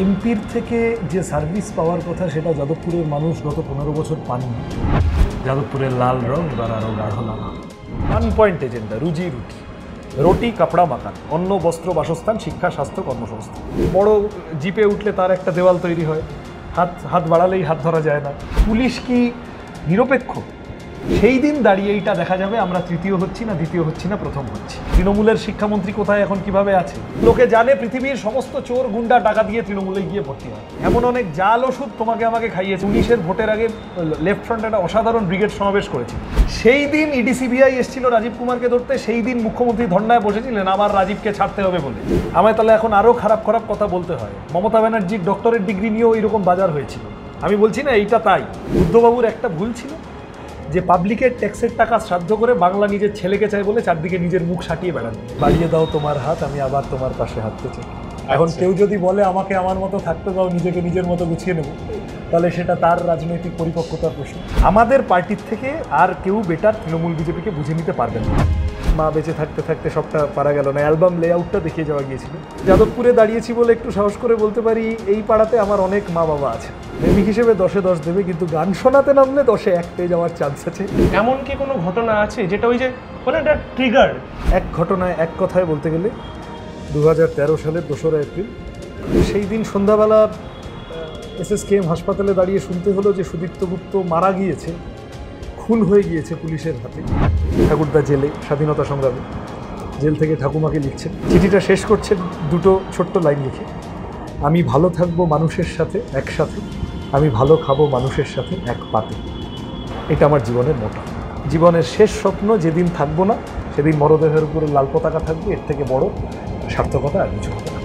এমপির থেকে যে সার্ভিস পাওয়ার কথা সেটা যাদবপুরের মানুষ গত 15 বছর পাননি। যাদবপুরের লাল রং এবার আরও গাঢ় লাল। 1 পয়েন্ট এজেন্ডা, রুজি রুটি, রুটি কাপড়া মাকান, অন্ন বস্ত্র বাসস্থান, শিক্ষা স্বাস্থ্য কর্মসংস্থান। বড় জিপে উঠলে তার একটা দেওয়াল তৈরি হয়, হাত বাড়ালেই হাত ধরা যায় না। পুলিশ কি নিরপেক্ষ? সেই দিন দাঁড়িয়ে এইটা দেখা যাবে আমরা তৃতীয় হচ্ছি না, দ্বিতীয় হচ্ছি না, প্রথম হচ্ছি। তৃণমূলের শিক্ষামন্ত্রী কোথায়, এখন কিভাবে আছে? লোকে জানে পৃথিবীর সমস্ত চোর গুন্ডা টাকা দিয়ে তৃণমূলে গিয়ে ভর্তি হয়। এমন অনেক জাল ওষুধ তোমাকে আমাকে খাইয়েছে। 19-এর ভোটের আগে লেফট ফ্রন্ট একটা অসাধারণ ব্রিগেড সমাবেশ করেছে। সেই দিন ইডি সিবিআই এসেছিল রাজীব কুমারকে ধরতে, সেই দিন মুখ্যমন্ত্রী ধর্নায় বসেছিলেন আবার রাজীবকে ছাড়তে হবে বলে। আমায় তাহলে এখন আরও খারাপ কথা বলতে হয়। মমতা ব্যানার্জির ডক্টরেট ডিগ্রি নিয়েও এরকম বাজার হয়েছিল। আমি বলছি না এইটা তাই। বুদ্ধবাবুর একটা ভুল ছিল যে পাবলিকের ট্যাক্সের টাকা শ্রাদ্ধ করে বাংলা নিজের ছেলেকে চাই বলে চারদিকে নিজের মুখ সাটিয়ে বেড়ান। বাড়িয়ে দাও তোমার হাত, আমি আবার তোমার পাশে হাঁটতে চাই। এখন কেউ যদি বলে আমাকে আমার মতো থাকতে দাও, নিজেকে নিজের মতো গুছিয়ে নেব, তাহলে সেটা তার রাজনৈতিক পরিপক্কতার প্রশ্ন। আমাদের পার্টির থেকে আর কেউ বেটার তৃণমূল বিজেপিকে বুঝে নিতে পারবেন না। মা বেঁচে থাকতে থাকতে সবটা পারা গেল না। অ্যালবাম লেআউটটা দেখিয়ে যাওয়া গিয়েছিল। যাদবপুরে দাঁড়িয়েছি বলে একটু সাহস করে বলতে পারি এই পাড়াতে আমার অনেক মা বাবা আছে। প্রেমিক হিসেবে 10-এ 10 দেবে, কিন্তু গান শোনাতে নামলে 10-এ 1 পেয়ে যাওয়ার চান্স আছে। এমন কি কোনো ঘটনা আছে যেটা ওই যে বলে একটা ট্রিগার? এক ঘটনায় এক কথায় বলতে গেলে 2013 সালের 2রা এপ্রিল সেই দিন সন্ধ্যাবেলা SSKM হাসপাতালে দাঁড়িয়ে শুনতে হলো যে সুদীপ্ত গুপ্ত মারা গিয়েছে, খুন হয়ে গিয়েছে পুলিশের হাতে। ঠাকুরদা জেলে, স্বাধীনতা সংগ্রামে, জেল থেকে ঠাকুমাকে লিখছেন। চিঠিটা শেষ করছেন দুটো ছোট্ট লাইন লিখে, আমি ভালো থাকবো মানুষের সাথে একসাথে, আমি ভালো খাবো মানুষের সাথে এক পাতে। এটা আমার জীবনের মোটো। জীবনের শেষ স্বপ্ন, যেদিন থাকবো না সেদিন মরদেহের উপরে লাল পতাকা থাকবে, এর থেকে বড় সার্থকতা আর কিছু হবে না।